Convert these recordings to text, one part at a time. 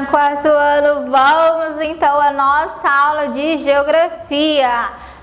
quarto ano, vamos então à nossa aula de geografia.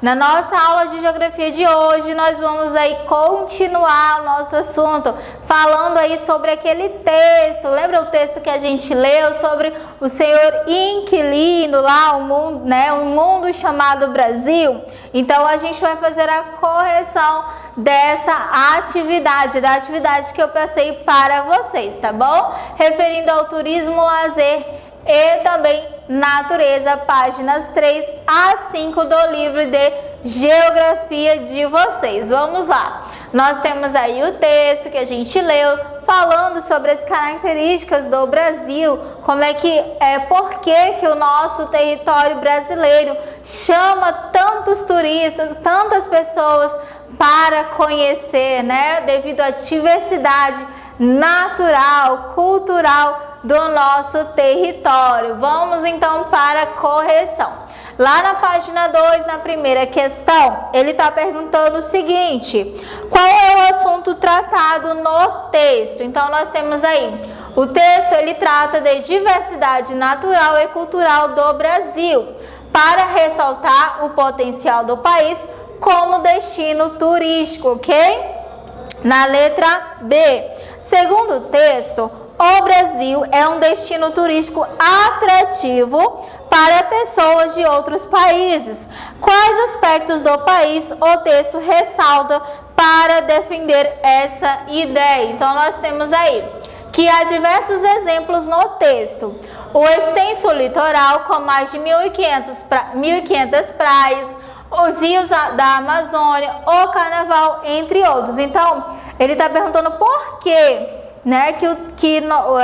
Na nossa aula de geografia de hoje, nós vamos aí continuar o nosso assunto, falando aí sobre aquele texto. Lembra o texto que a gente leu sobre o senhor inquilino lá, o mundo, né, um mundo chamado Brasil? Então a gente vai fazer a correção dessa atividade, da atividade que eu passei para vocês, tá bom? Referindo ao turismo, lazer e também natureza, páginas 3 a 5 do livro de geografia de vocês. Vamos lá. Nós temos aí o texto que a gente leu, falando sobre as características do Brasil, como é que por que o nosso território brasileiro chama tantos turistas, tantas pessoas para conhecer, né? Devido à diversidade natural, cultural do nosso território. Vamos então para a correção. Lá na página 2, na primeira questão, ele está perguntando o seguinte: qual é o assunto tratado no texto? Então nós temos aí, o texto ele trata de diversidade natural e cultural do Brasil, para ressaltar o potencial do país como destino turístico, ok? Na letra B, segundo o texto, o Brasil é um destino turístico atrativo para pessoas de outros países. Quais aspectos do país o texto ressalta para defender essa ideia? Então, nós temos aí que há diversos exemplos no texto. O extenso litoral com mais de 1.500 praias, os rios da Amazônia, o carnaval, entre outros. Então, ele está perguntando por quê, né, que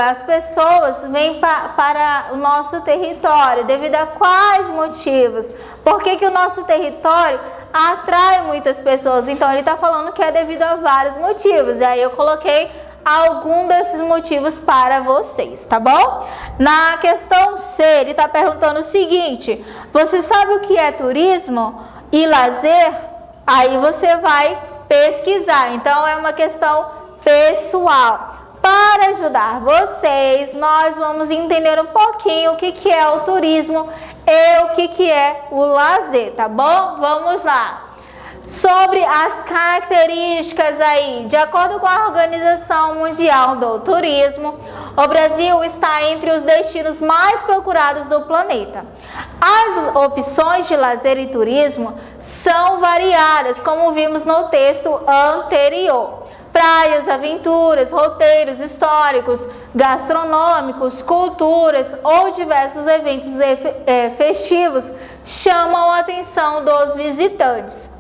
as pessoas vêm para o nosso território, devido a quais motivos? Por que o nosso território atrai muitas pessoas? Então, ele está falando que é devido a vários motivos, e aí eu coloquei algum desses motivos para vocês, tá bom? Na questão C, ele está perguntando o seguinte: você sabe o que é turismo e lazer? Aí você vai pesquisar, então é uma questão pessoal. Para ajudar vocês, nós vamos entender um pouquinho o que é o turismo e o que é o lazer, tá bom? Vamos lá. Sobre as características aí, de acordo com a Organização Mundial do Turismo, o Brasil está entre os destinos mais procurados do planeta. As opções de lazer e turismo são variadas, como vimos no texto anterior. Praias, aventuras, roteiros históricos, gastronômicos, culturas ou diversos eventos festivos chamam a atenção dos visitantes.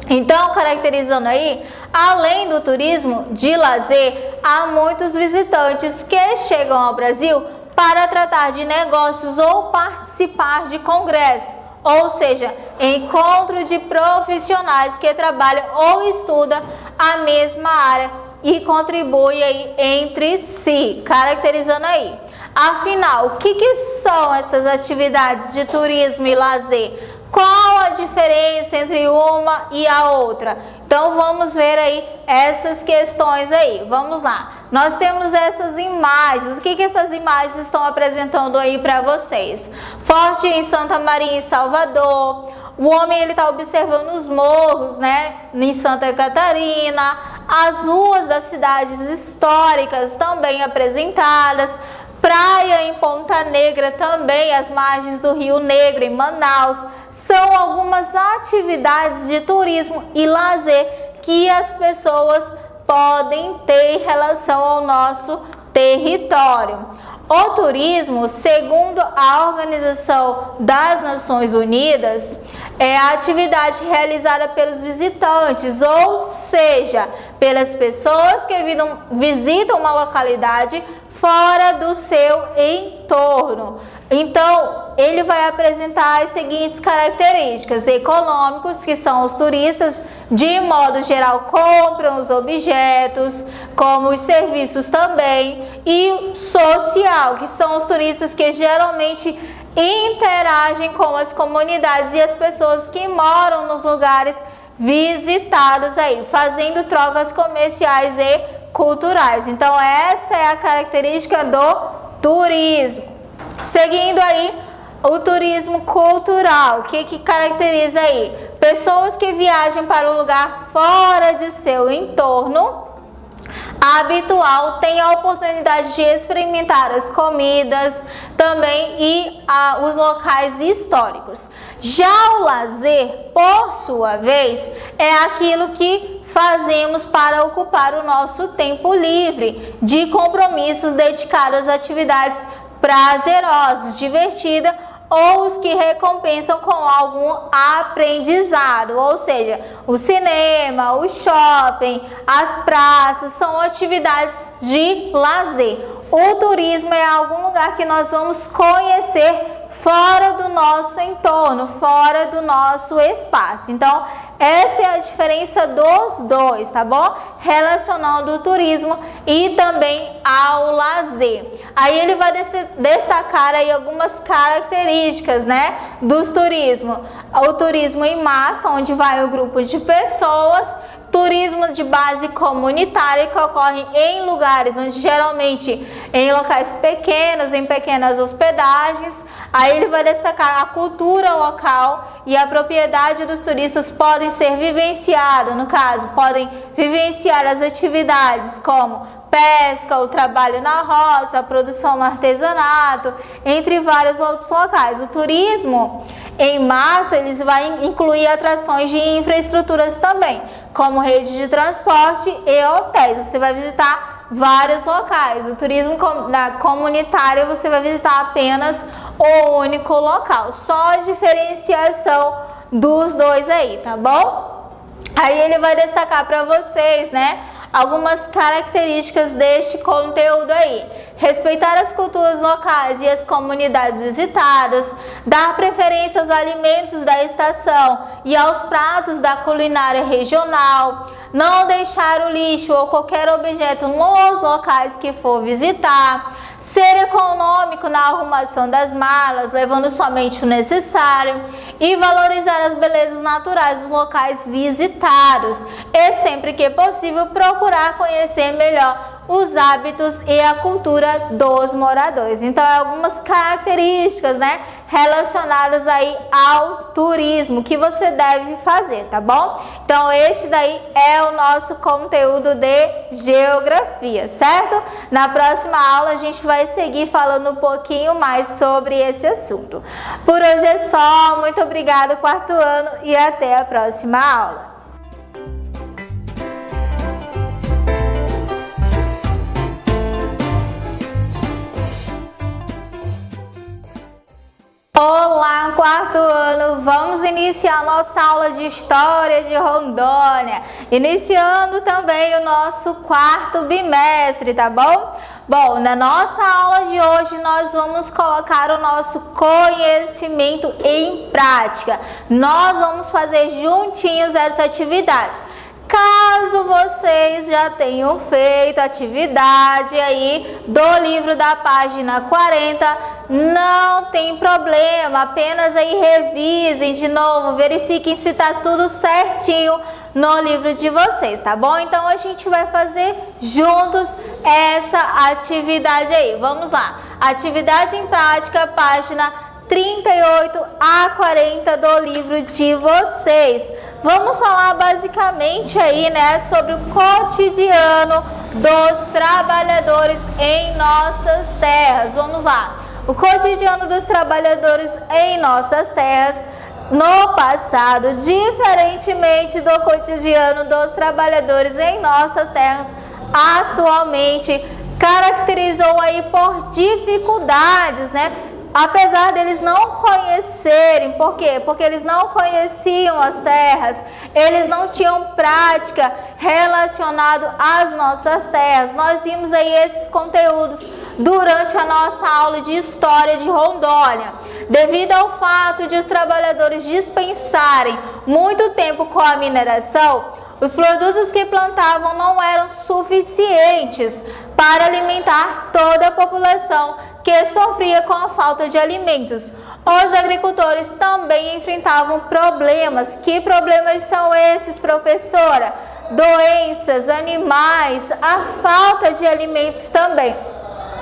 Então, caracterizando aí, além do turismo de lazer, há muitos visitantes que chegam ao Brasil para tratar de negócios ou participar de congressos, ou seja, encontro de profissionais que trabalham ou estudam a mesma área e contribuem aí entre si, caracterizando aí. Afinal, o que são essas atividades de turismo e lazer? Qual a diferença entre uma e a outra? Então vamos ver aí essas questões aí. Vamos lá. Nós temos essas imagens. O que essas imagens estão apresentando aí para vocês? Forte em Santa Maria, em Salvador. O homem ele está observando os morros, né, em Santa Catarina. As ruas das cidades históricas também apresentadas. Praia em Ponta Negra também, as margens do Rio Negro em Manaus. São algumas atividades de turismo e lazer que as pessoas podem ter em relação ao nosso território. O turismo, segundo a Organização das Nações Unidas, é a atividade realizada pelos visitantes, ou seja, pelas pessoas que visitam uma localidade fora do seu entorno. Então, ele vai apresentar as seguintes características: econômicos, que são os turistas, de modo geral, compram os objetos, como os serviços também, e social, que são os turistas que geralmente interagem com as comunidades e as pessoas que moram nos lugares visitados aí, fazendo trocas comerciais e culturais. Então, essa é a característica do turismo. Seguindo aí, o turismo cultural. O que caracteriza aí? Pessoas que viajam para um lugar fora de seu entorno habitual, têm a oportunidade de experimentar as comidas também e os locais históricos. Já o lazer, por sua vez, é aquilo que fazemos para ocupar o nosso tempo livre de compromissos dedicados a atividades prazerosas, divertidas, ou os que recompensam com algum aprendizado, ou seja, o cinema, o shopping, as praças são atividades de lazer. O turismo é algum lugar que nós vamos conhecer fora do nosso entorno, fora do nosso espaço. Então, essa é a diferença dos dois, tá bom? Relacionando o turismo e também ao lazer. Aí ele vai destacar aí algumas características, né, dos turismos. O turismo em massa, onde vai um grupo de pessoas. Turismo de base comunitária, que ocorre em lugares onde geralmente em locais pequenos, em pequenas hospedagens. Aí ele vai destacar a cultura local e a propriedade dos turistas podem ser vivenciadas, no caso, podem vivenciar as atividades como pesca, o trabalho na roça, a produção no artesanato, entre vários outros locais. O turismo em massa, eles vão incluir atrações de infraestruturas também, como rede de transporte e hotéis. Você vai visitar vários locais. O turismo comunitário, você vai visitar apenas o único local. Só a diferenciação dos dois aí, tá bom? Aí ele vai destacar para vocês, né, algumas características deste conteúdo aí. Respeitar as culturas locais e as comunidades visitadas, dar preferência aos alimentos da estação e aos pratos da culinária regional, não deixar o lixo ou qualquer objeto nos locais que for visitar, ser econômico na arrumação das malas, levando somente o necessário, e valorizar as belezas naturais dos locais visitados, e sempre que possível procurar conhecer melhor os hábitos e a cultura dos moradores. Então, algumas características, né, relacionadas aí ao turismo que você deve fazer, tá bom? Então, este daí é o nosso conteúdo de geografia, certo? Na próxima aula a gente vai seguir falando um pouquinho mais sobre esse assunto. Por hoje é só, muito obrigada, quarto ano, e até a próxima aula. Olá, quarto ano! Vamos iniciar nossa aula de História de Rondônia, iniciando também o nosso quarto bimestre, tá bom? Bom, na nossa aula de hoje nós vamos colocar o nosso conhecimento em prática. Nós vamos fazer juntinhos essa atividade. Caso vocês já tenham feito a atividade aí do livro da página 40, não tem problema, apenas aí revisem de novo, verifiquem se tá tudo certinho no livro de vocês, tá bom? Então a gente vai fazer juntos essa atividade aí. Vamos lá. Atividade em prática, página 38 a 40 do livro de vocês. Vamos falar basicamente aí, né, sobre o cotidiano dos trabalhadores em nossas terras. Vamos lá. O cotidiano dos trabalhadores em nossas terras no passado, diferentemente do cotidiano dos trabalhadores em nossas terras atualmente, caracterizou aí por dificuldades, né? Apesar deles não conhecerem, por quê? Porque eles não conheciam as terras, eles não tinham prática relacionada às nossas terras. Nós vimos aí esses conteúdos durante a nossa aula de História de Rondônia. Devido ao fato de os trabalhadores dispensarem muito tempo com a mineração, os produtos que plantavam não eram suficientes para alimentar toda a população que sofria com a falta de alimentos. Os agricultores também enfrentavam problemas. Que problemas são esses, professora? Doenças, animais, a falta de alimentos também.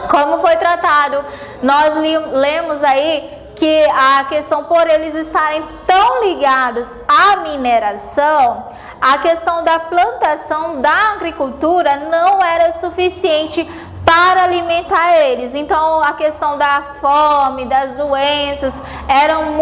Como foi tratado nós lemos aí que a questão por eles estarem tão ligados à mineração, a questão da plantação da agricultura não era suficiente para alimentar eles. Então a questão da fome, das doenças, era um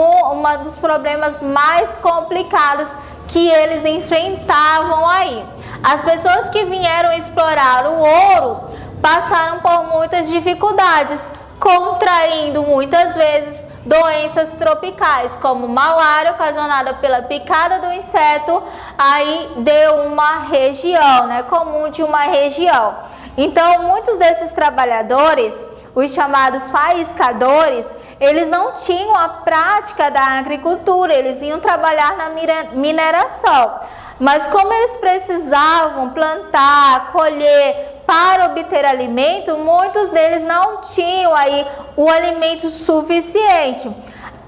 dos problemas mais complicados que eles enfrentavam aí. As pessoas que vieram explorar o ouro passaram por muitas dificuldades, contraindo muitas vezes doenças tropicais, como malária ocasionada pela picada do inseto, aí de uma região, comum de uma região. Então, muitos desses trabalhadores, os chamados faiscadores, eles não tinham a prática da agricultura, eles iam trabalhar na mineração. Mas como eles precisavam plantar, colher, para obter alimento, muitos deles não tinham aí o alimento suficiente,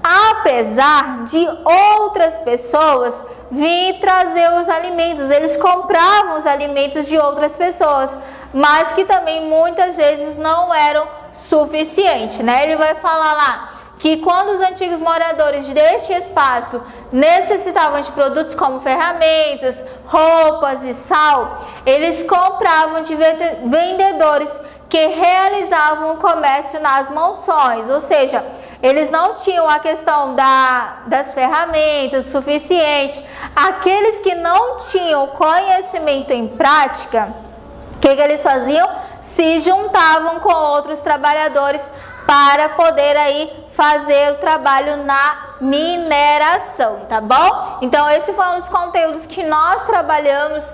apesar de outras pessoas vir trazer os alimentos. Eles compravam os alimentos de outras pessoas, mas que também muitas vezes não eram suficientes, Ele vai falar lá que quando os antigos moradores deste espaço necessitavam de produtos como ferramentas, roupas e sal, eles compravam de vendedores que realizavam o comércio nas monções, ou seja, eles não tinham a questão das ferramentas suficiente. Aqueles que não tinham conhecimento em prática, o que eles faziam? Se juntavam com outros trabalhadores para poder aí fazer o trabalho na mineração, tá bom? Então esse foi um dos conteúdos que nós trabalhamos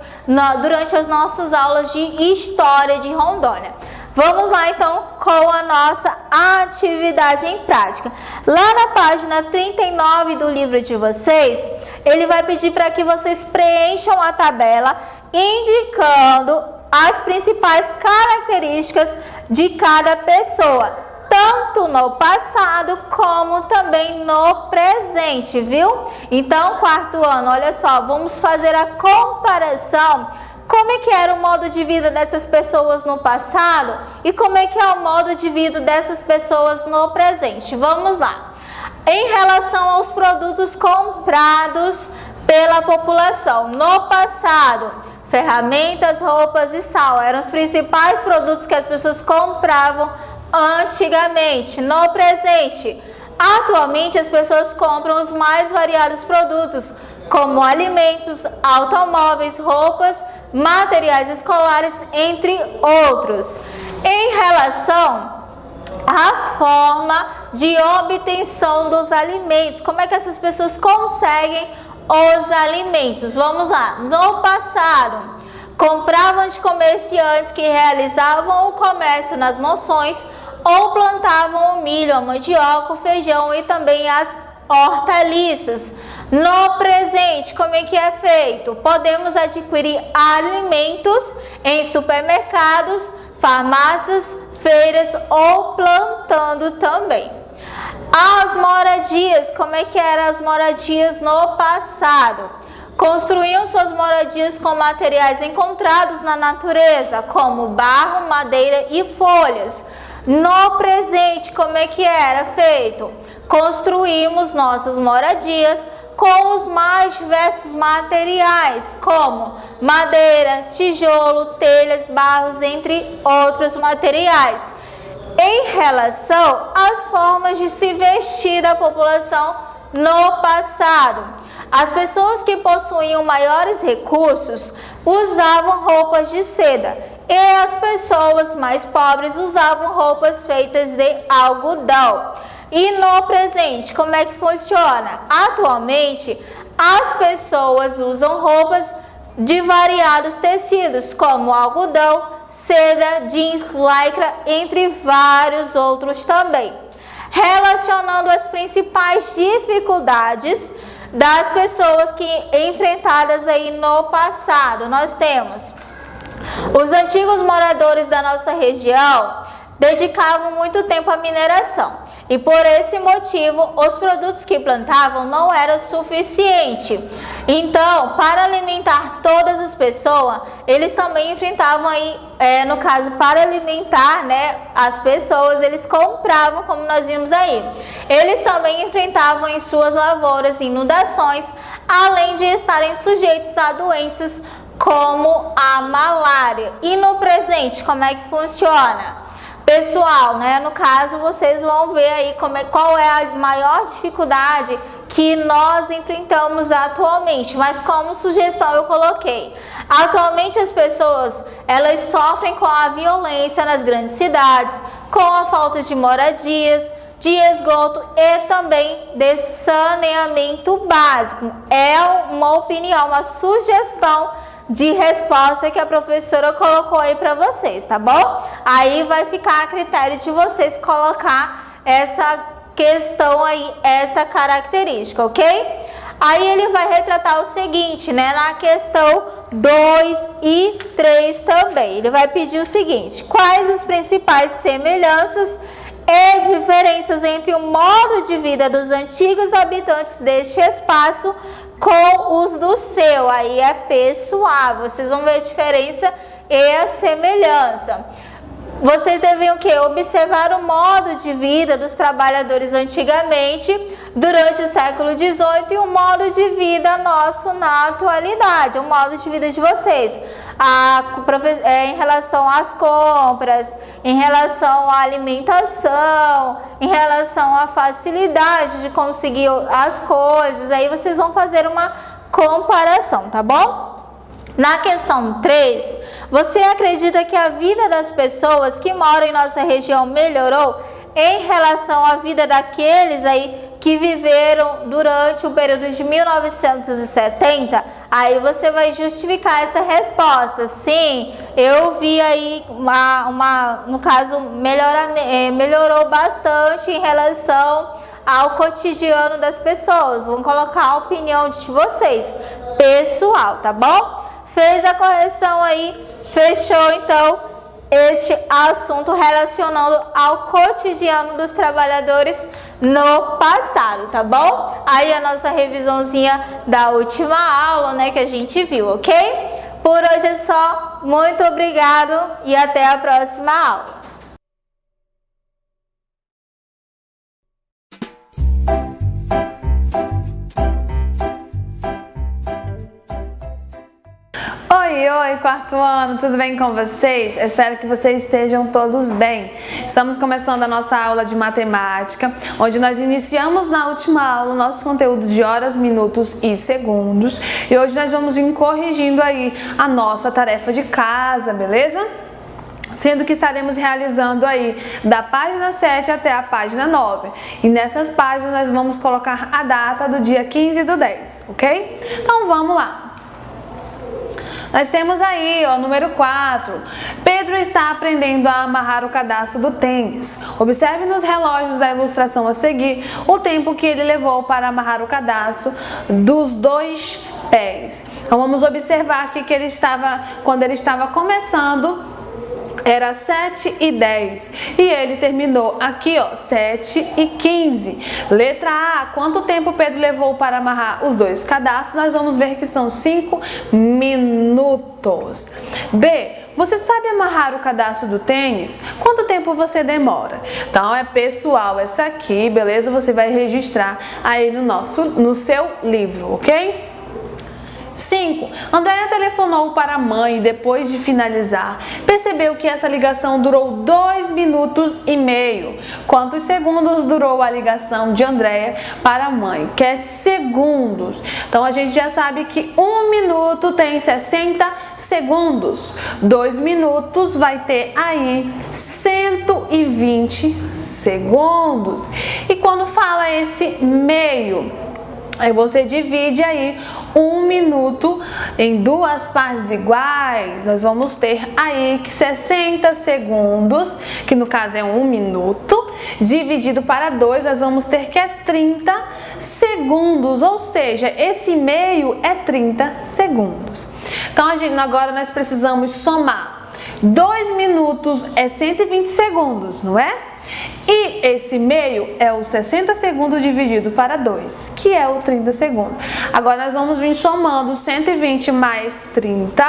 durante as nossas aulas de História de Rondônia. Vamos lá então com a nossa atividade em prática. Lá na página 39 do livro de vocês, ele vai pedir para que vocês preencham a tabela indicando as principais características de cada pessoa, tanto no passado como também no presente, viu? Então, quarto ano, olha só, vamos fazer a comparação. Como é que era o modo de vida dessas pessoas no passado e como é que é o modo de vida dessas pessoas no presente? Vamos lá. Em relação aos produtos comprados pela população, no passado, ferramentas, roupas e sal eram os principais produtos que as pessoas compravam antigamente. No presente, atualmente as pessoas compram os mais variados produtos, como alimentos, automóveis, roupas, materiais escolares, entre outros. Em relação à forma de obtenção dos alimentos, como é que essas pessoas conseguem os alimentos? Vamos lá. No passado, compravam de comerciantes que realizavam o comércio nas monções ou plantavam o milho, a mandioca, o feijão e também as hortaliças. No presente, como é que é feito? Podemos adquirir alimentos em supermercados, farmácias, feiras ou plantando também. As moradias, como é que eram as moradias no passado? Construíam suas moradias com materiais encontrados na natureza, como barro, madeira e folhas. No presente, como é que era feito? Construímos nossas moradias com os mais diversos materiais, como madeira, tijolo, telhas, barros, entre outros materiais. Em relação às formas de se vestir da população no passado, as pessoas que possuíam maiores recursos usavam roupas de seda e as pessoas mais pobres usavam roupas feitas de algodão. E no presente, como é que funciona? Atualmente, as pessoas usam roupas de variados tecidos, como algodão, seda, jeans, lycra, entre vários outros também. Relacionando as principais dificuldades das pessoas que enfrentadas aí no passado, nós temos os antigos moradores da nossa região dedicavam muito tempo à mineração. E por esse motivo, os produtos que plantavam não eram suficientes. Então, para alimentar todas as pessoas, eles também enfrentavam aí, no caso, para alimentar, né, as pessoas, eles compravam, como nós vimos aí. Eles também enfrentavam em suas lavouras inundações, além de estarem sujeitos a doenças como a malária. E no presente, como é que funciona? Pessoal, né, no caso, vocês vão ver aí qual é a maior dificuldade que nós enfrentamos atualmente, mas como sugestão eu coloquei. Atualmente as pessoas, elas sofrem com a violência nas grandes cidades, com a falta de moradias, de esgoto e também de saneamento básico. É uma opinião, uma sugestão de resposta que a professora colocou aí para vocês, tá bom? Aí vai ficar a critério de vocês colocar essa questão aí, essa característica, ok? Aí ele vai retratar o seguinte, né, na questão 2 e 3 também. Ele vai pedir o seguinte: quais as principais semelhanças e diferenças entre o modo de vida dos antigos habitantes deste espaço com os do seu? Aí é pessoal, vocês vão ver a diferença e a semelhança. Vocês deviam observar o modo de vida dos trabalhadores antigamente, durante o século XVIII, e o modo de vida nosso na atualidade, o modo de vida de vocês. Em relação às compras, em relação à alimentação, em relação à facilidade de conseguir as coisas, aí vocês vão fazer uma comparação, tá bom? Na questão 3, você acredita que a vida das pessoas que moram em nossa região melhorou em relação à vida daqueles aí que viveram durante o período de 1970? Aí você vai justificar essa resposta. Sim, eu vi aí no caso, melhorou bastante em relação ao cotidiano das pessoas. Vamos colocar a opinião de vocês, pessoal, tá bom? Fez a correção aí, fechou então este assunto relacionando ao cotidiano dos trabalhadores no passado, tá bom? Aí a nossa revisãozinha da última aula, né, que a gente viu, ok? Por hoje é só, muito obrigado e até a próxima aula. Oi, quarto ano, tudo bem com vocês? Eu espero que vocês estejam todos bem. Estamos começando a nossa aula de matemática, onde nós iniciamos na última aula o nosso conteúdo de horas, minutos e segundos. E hoje nós vamos ir corrigindo aí a nossa tarefa de casa, beleza? Sendo que estaremos realizando aí da página 7 até a página 9. E nessas páginas nós vamos colocar a data do dia 15 do 10, ok? Então vamos lá. Nós temos aí, ó, número 4. Pedro está aprendendo a amarrar o cadarço do tênis. Observe nos relógios da ilustração a seguir o tempo que ele levou para amarrar o cadarço dos 2 pés. Então vamos observar aqui que quando ele estava começando, era 7h10 e ele terminou aqui, ó, 7h15. Letra A, quanto tempo Pedro levou para amarrar os 2 cadarços? Nós vamos ver que são 5 minutos. B, você sabe amarrar o cadarço do tênis? Quanto tempo você demora? Então é pessoal essa aqui, beleza? Você vai registrar aí no seu livro, ok? 5. Andréia telefonou para a mãe e depois de finalizar, percebeu que essa ligação durou 2 minutos e meio. Quantos segundos durou a ligação de Andréia para a mãe? Que é segundos. Então a gente já sabe que 1 minuto tem 60 segundos. 2 minutos vai ter aí 120 segundos. E quando fala esse meio, aí você divide aí 1 minuto em 2 partes iguais. Nós vamos ter aí que 60 segundos, que no caso é 1 minuto, dividido para 2, nós vamos ter que é 30 segundos. Ou seja, esse meio é 30 segundos. Então agora nós precisamos somar. 2 minutos é 120 segundos, não é? E esse meio é os 60 segundos dividido para 2, que é o 30 segundos. Agora nós vamos vir somando 120 mais 30,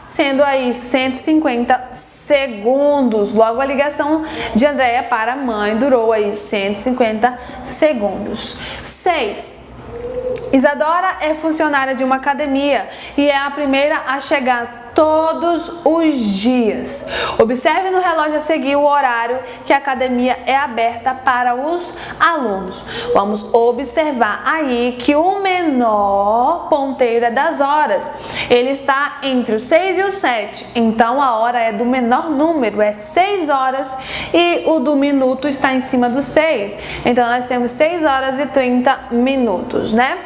sendo aí 150 segundos. Logo a ligação de Andréia para a mãe durou aí 150 segundos. 6. Isadora é funcionária de uma academia e é a primeira a chegar todos os dias. Observe no relógio a seguir o horário que a academia é aberta para os alunos. Vamos observar aí que o menor ponteiro é das horas. Ele está entre os 6 e os 7. Então a hora é do menor número, é 6 horas, e o do minuto está em cima do 6. Então nós temos 6 horas e 30 minutos, né?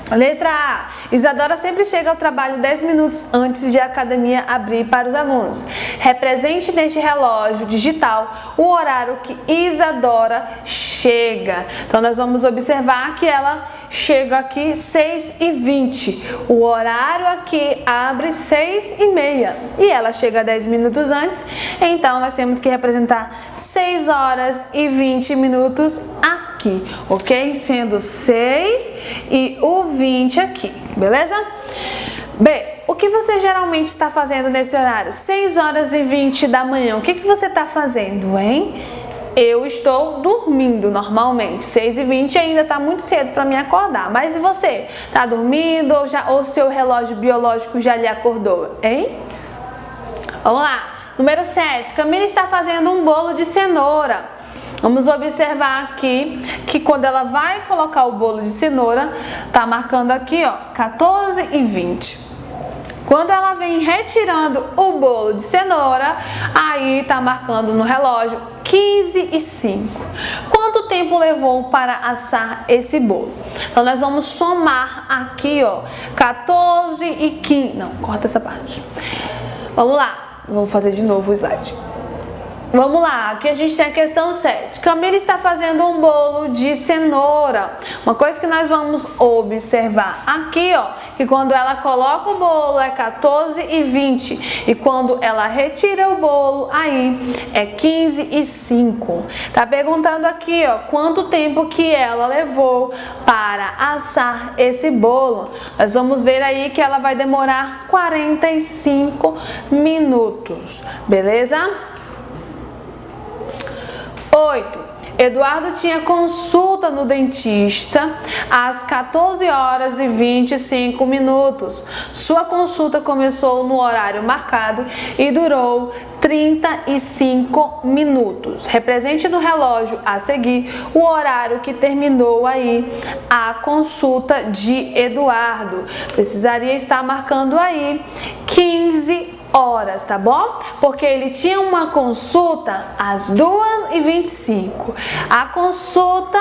Letra A. Isadora sempre chega ao trabalho 10 minutos antes de a academia abrir para os alunos. Represente neste relógio digital o horário que Isadora chega. Então nós vamos observar que ela chega aqui 6h20. O horário aqui abre 6h30 e ela chega 10 minutos antes. Então nós temos que representar 6 horas e 20 minutos aqui, ok? Sendo 6 e o 20 aqui, beleza? B. O que você geralmente está fazendo nesse horário? 6 horas e 20 da manhã. O que você está fazendo, hein? Eu estou dormindo normalmente. 6h20 ainda está muito cedo para me acordar. Mas e você? Está dormindo ou seu relógio biológico já lhe acordou, hein? Vamos lá. Número 7. Camila está fazendo um bolo de cenoura. Vamos observar aqui que quando ela vai colocar o bolo de cenoura, tá marcando aqui, ó, 14h20. Quando ela vem retirando o bolo de cenoura, aí tá marcando no relógio 15h05. Quanto tempo levou para assar esse bolo? Então nós vamos somar aqui, ó, 14 e 15. Não, corta essa parte. Vamos lá, vou fazer de novo o slide. Vamos lá, aqui a gente tem a questão 7. Camila está fazendo um bolo de cenoura. Uma coisa que nós vamos observar aqui, ó, que quando ela coloca o bolo é 14h20 e quando ela retira o bolo, aí é 15h05. Tá perguntando aqui, ó, quanto tempo que ela levou para assar esse bolo. Nós vamos ver aí que ela vai demorar 45 minutos, beleza? 8. Eduardo tinha consulta no dentista às 14 horas e 25 minutos. Sua consulta começou no horário marcado e durou 35 minutos. Represente no relógio a seguir o horário que terminou aí a consulta de Eduardo. Precisaria estar marcando aí 15 horas, tá bom? Porque ele tinha uma consulta às 2h25. A consulta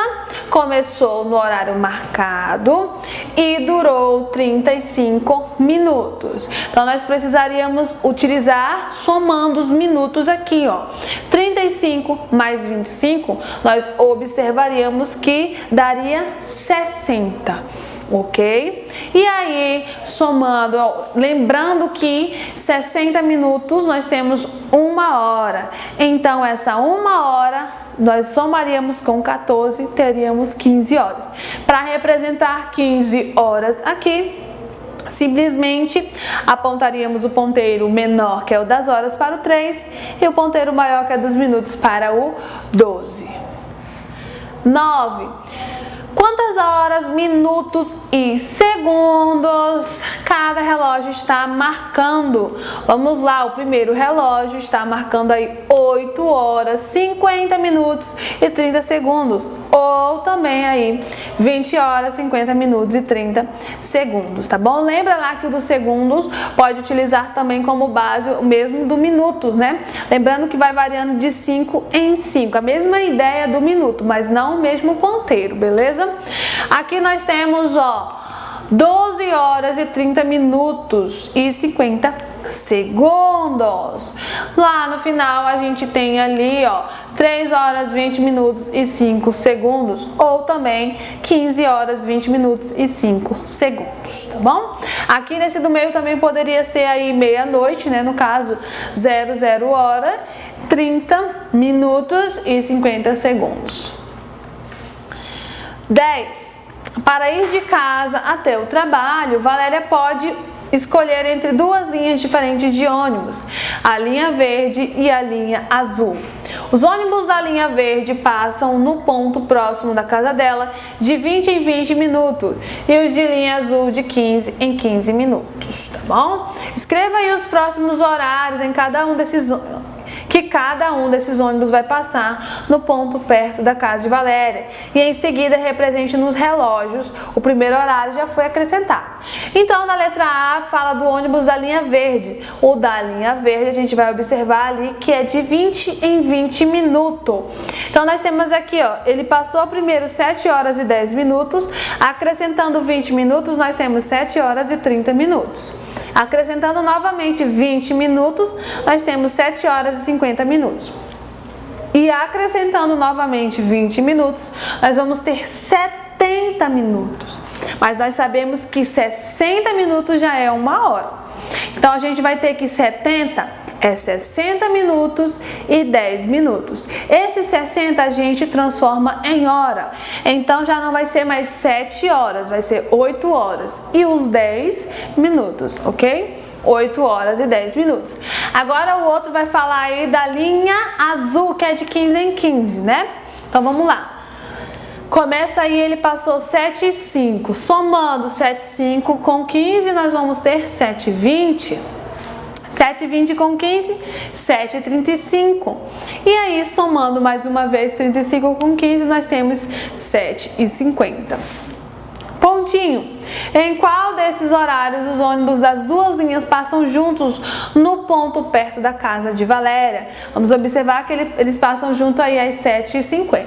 começou no horário marcado e durou 35 minutos. Então nós precisaríamos utilizar somando os minutos aqui, ó. 35 mais 25, nós observaríamos que daria 60. Ok? E aí, somando, lembrando que 60 minutos nós temos 1 hora. Então, essa 1 hora nós somaríamos com 14, teríamos 15 horas. Para representar 15 horas aqui, simplesmente apontaríamos o ponteiro menor, que é o das horas, para o 3 e o ponteiro maior, que é dos minutos, para o 12. 9. Quantas horas, minutos e segundos cada relógio está marcando? Vamos lá, o primeiro relógio está marcando aí 8 horas, 50 minutos e 30 segundos. Ou também aí 20 horas, 50 minutos e 30 segundos, tá bom? Lembra lá que o dos segundos pode utilizar também como base o mesmo do minutos, né? Lembrando que vai variando de 5 em 5. A mesma ideia do minuto, mas não o mesmo ponteiro, beleza? Aqui nós temos, ó, 12 horas e 30 minutos e 50 segundos. Lá no final a gente tem ali, ó, 3 horas 20 minutos e 5 segundos, ou também 15 horas 20 minutos e 5 segundos, tá bom? Aqui nesse do meio também poderia ser aí meia-noite, né? No caso, 00 hora, 30 minutos e 50 segundos. 10. Para ir de casa até o trabalho, Valéria pode escolher entre duas linhas diferentes de ônibus, a linha verde e a linha azul. Os ônibus da linha verde passam no ponto próximo da casa dela de 20 em 20 minutos e os de linha azul de 15 em 15 minutos, tá bom? Escreva aí os próximos horários em cada um desses ônibus vai passar no ponto perto da casa de Valéria e em seguida represente nos relógios. O primeiro horário já foi acrescentado. Então, na letra A fala do ônibus da linha verde. O da linha verde a gente vai observar ali que é de 20 em 20 minutos. Então, nós temos aqui, ó, ele passou primeiro 7 horas e 10 minutos, acrescentando 20 minutos, nós temos 7 horas e 30 minutos. Acrescentando novamente 20 minutos, nós temos 7 horas e 50 minutos. E acrescentando novamente 20 minutos, nós vamos ter 70 minutos. Mas nós sabemos que 60 minutos já é 1 hora. Então, a gente vai ter que 70 é 60 minutos e 10 minutos. Esse 60 a gente transforma em hora. Então, já não vai ser mais 7 horas, vai ser 8 horas. E os 10 minutos, ok? 8 horas e 10 minutos. Agora, o outro vai falar aí da linha azul, que é de 15 em 15, né? Então, vamos lá. Começa aí, ele passou 7 e 5. Somando 7 e 5 com 15, nós vamos ter 7 e 20. 7 e 20 com 15, 7 e 35. E aí, somando mais uma vez 35 com 15, nós temos 7 e 50. Pontinho. Em qual desses horários os ônibus das duas linhas passam juntos no ponto perto da casa de Valéria? Vamos observar que eles passam junto aí às 7h50.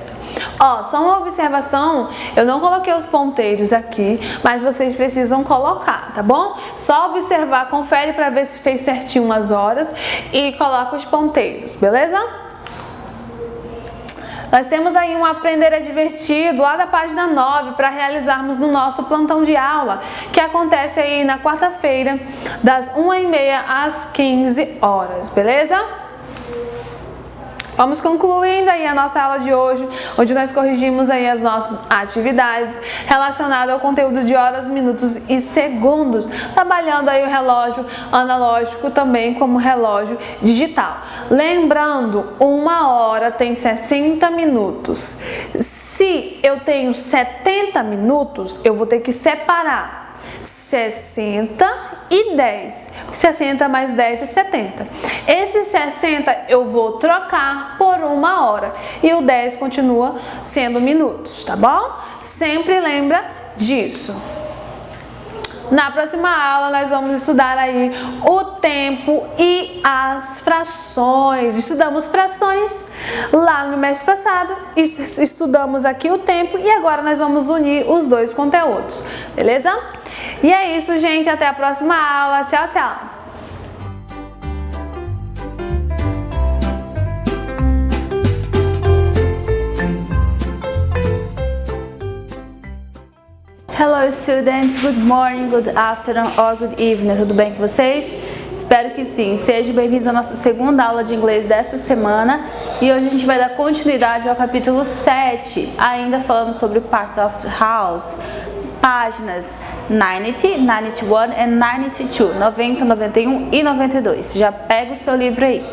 Ó, só uma observação, eu não coloquei os ponteiros aqui, mas vocês precisam colocar, tá bom? Só observar, confere para ver se fez certinho as horas e coloca os ponteiros, beleza? Nós temos aí um Aprender é Divertido lá da página 9 para realizarmos no nosso plantão de aula, que acontece aí na quarta-feira, das 1h30 às 15 horas, beleza? Vamos concluindo aí a nossa aula de hoje, onde nós corrigimos aí as nossas atividades relacionadas ao conteúdo de horas, minutos e segundos, trabalhando aí o relógio analógico também como relógio digital. Lembrando, 1 hora tem 60 minutos. Se eu tenho 70 minutos, eu vou ter que separar 60 e 10, 60 mais 10 é 70. Esse 60 eu vou trocar por 1 hora e o 10 continua sendo minutos, tá bom? Sempre lembra disso. Na próxima aula nós vamos estudar aí o tempo e as frações. Estudamos frações lá no mês passado, estudamos aqui o tempo e agora nós vamos unir os dois conteúdos, beleza? E é isso, gente. Até a próxima aula. Tchau, tchau. Hello, students. Good morning, good afternoon or good evening. Tudo bem com vocês? Espero que sim. Sejam bem-vindos à nossa segunda aula de inglês dessa semana. E hoje a gente vai dar continuidade ao capítulo 7, ainda falando sobre Parts of House. Páginas 90, 91 e 92, 90, 91 e 92. Já pega o seu livro aí.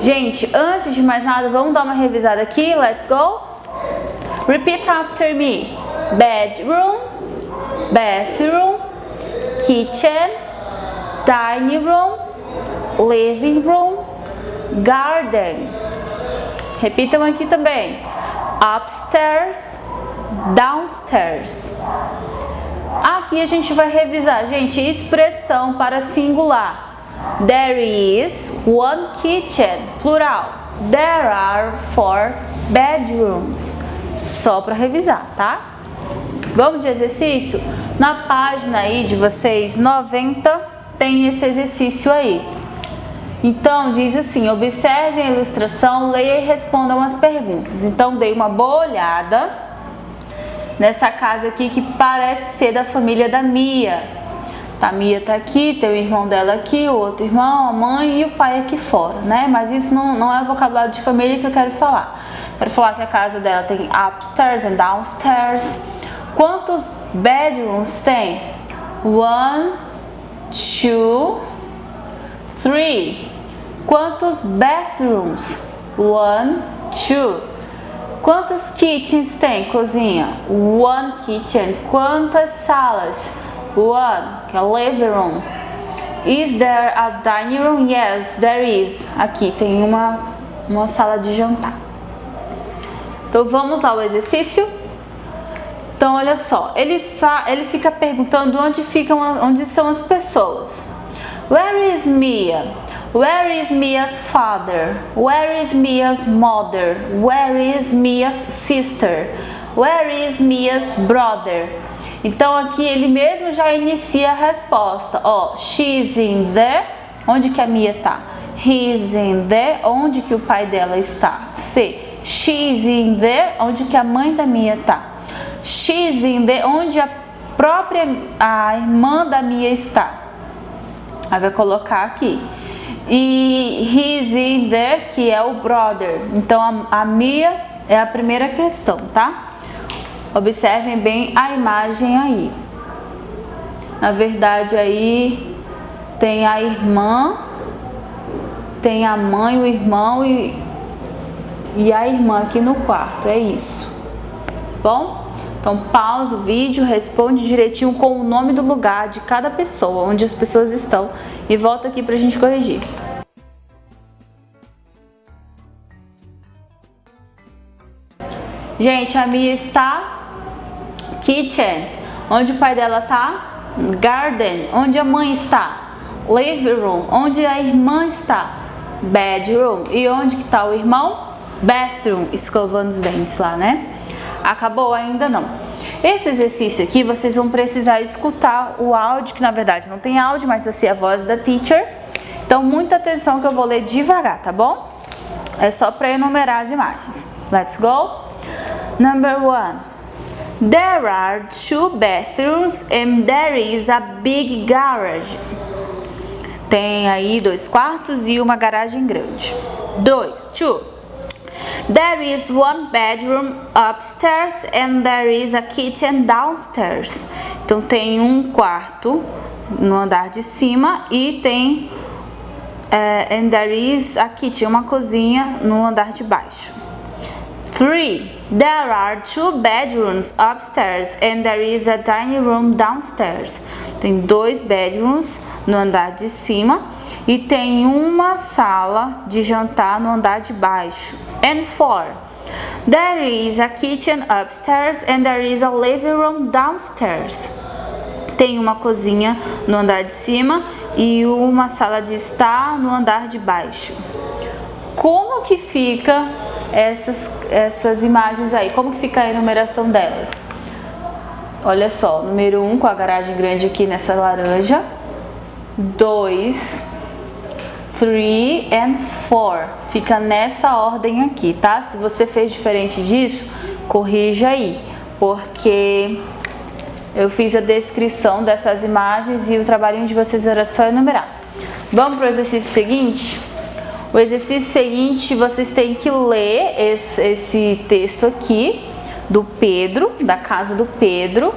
Gente, antes de mais nada, vamos dar uma revisada aqui. Let's go. Repeat after me. Bedroom, bathroom, kitchen, dining room, living room, garden. Repitam aqui também. Upstairs, downstairs. Aqui a gente vai revisar, gente, expressão para singular. There is one kitchen, plural. There are 4 bedrooms. Só para revisar, tá? Vamos de exercício? Na página aí de vocês, 90, tem esse exercício aí. Então, diz assim, observe a ilustração, leia e respondam as perguntas. Então, dei uma boa olhada nessa casa aqui que parece ser da família da Mia. A Mia tá aqui, tem o irmão dela aqui, o outro irmão, a mãe e o pai aqui fora, né? Mas isso não é o vocabulário de família que eu quero falar. Quero falar que a casa dela tem upstairs and downstairs. Quantos bedrooms tem? 1, 2, 3. Quantos bathrooms? 1, 2. Quantos kitchens tem? Cozinha. 1 kitchen. Quantas salas? 1, que é living room. Is there a dining room? Yes, there is. Aqui tem uma sala de jantar. Então vamos ao exercício. Então olha só, ele fica perguntando onde são as pessoas. Where is Mia? Where is Mia's father? Where is Mia's mother? Where is Mia's sister? Where is Mia's brother? Então aqui ele mesmo já inicia a resposta. Ó, she's in there. Onde que a Mia tá? He's in there. Onde que o pai dela está? C. She's in there. Onde que a mãe da Mia tá? She's in there. Onde a irmã da Mia está? Aí vai colocar aqui. E he's in there, que é o brother. Então a Mia é a primeira questão, tá? Observem bem a imagem aí. Na verdade aí tem a irmã, tem a mãe, o irmão e a irmã aqui no quarto. É isso. Tá bom? Então pausa o vídeo, responde direitinho com o nome do lugar de cada pessoa, onde as pessoas estão, e volta aqui pra gente corrigir. Gente, a Mia está kitchen. Onde o pai dela tá? Garden. Onde a mãe está? Living room. Onde a irmã está? Bedroom. E onde que tá o irmão? Bathroom. Escovando os dentes lá, né? Acabou? Ainda não. Esse exercício aqui vocês vão precisar escutar o áudio, que na verdade não tem áudio, mas vai ser a voz da teacher. Então muita atenção que eu vou ler devagar, tá bom? É só para enumerar as imagens. Let's go! Number 1. There are 2 bathrooms and there is a big garage. Tem aí 2 quartos e uma garagem grande. 2. There is 1 bedroom upstairs and there is a kitchen downstairs. Então tem um quarto no andar de cima e tem and there is a kitchen, uma cozinha no andar de baixo. 3. There are 2 bedrooms upstairs and there is a dining room downstairs. Tem 2 bedrooms no andar de cima e tem uma sala de jantar no andar de baixo. And 4. There is a kitchen upstairs and there is a living room downstairs. Tem uma cozinha no andar de cima e uma sala de estar no andar de baixo. Como que fica essas imagens aí? Como que fica a enumeração delas? Olha só, número 1 com a garagem grande aqui nessa laranja. 2, 3 and 4. Fica nessa ordem aqui, tá? Se você fez diferente disso, corrija aí, porque eu fiz a descrição dessas imagens e o trabalhinho de vocês era só enumerar. Vamos para o exercício seguinte? O exercício seguinte, vocês têm que ler esse texto aqui do Pedro, da casa do Pedro,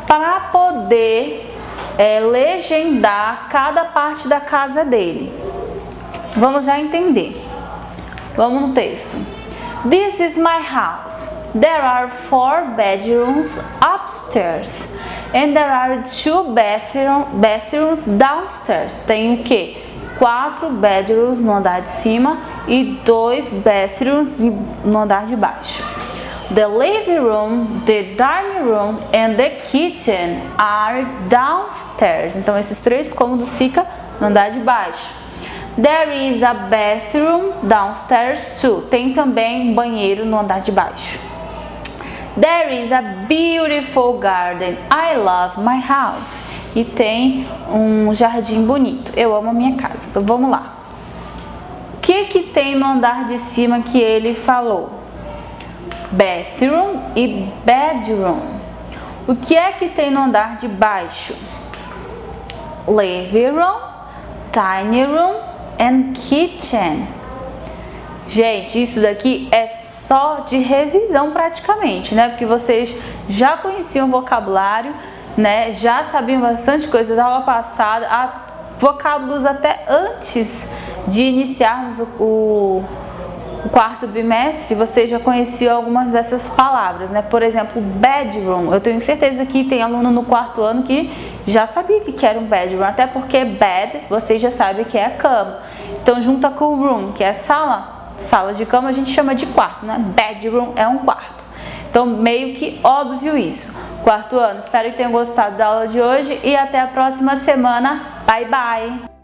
para poder legendar cada parte da casa dele. Vamos já entender. Vamos no texto. This is my house. There are 4 bedrooms upstairs and there are 2 bathrooms downstairs. Tem o quê? 4 bedrooms no andar de cima e 2 bathrooms no andar de baixo. The living room, the dining room and the kitchen are downstairs. Então esses 3 cômodos ficam no andar de baixo. There is a bathroom downstairs too. Tem também um banheiro no andar de baixo. There is a beautiful garden. I love my house. e tem um jardim bonito. Eu amo a minha casa. Então vamos lá. O que tem no andar de cima que ele falou? Bathroom e bedroom. O que é que tem no andar de baixo? Living room, tiny room and kitchen. Gente, isso daqui é só de revisão praticamente, né? Porque vocês já conheciam o vocabulário, né? Já sabiam bastante coisa da aula passada, vocábulos até antes de iniciarmos o quarto bimestre, vocês já conheciam algumas dessas palavras, né? Por exemplo, bedroom. Eu tenho certeza que tem aluno no quarto ano que já sabia que era um bedroom, até porque bed, vocês já sabem que é a cama. Então, junta com room, que é sala de cama, a gente chama de quarto, né? Bedroom é um quarto. Então, meio que óbvio isso. Quarto ano, espero que tenham gostado da aula de hoje e até a próxima semana. Bye, bye!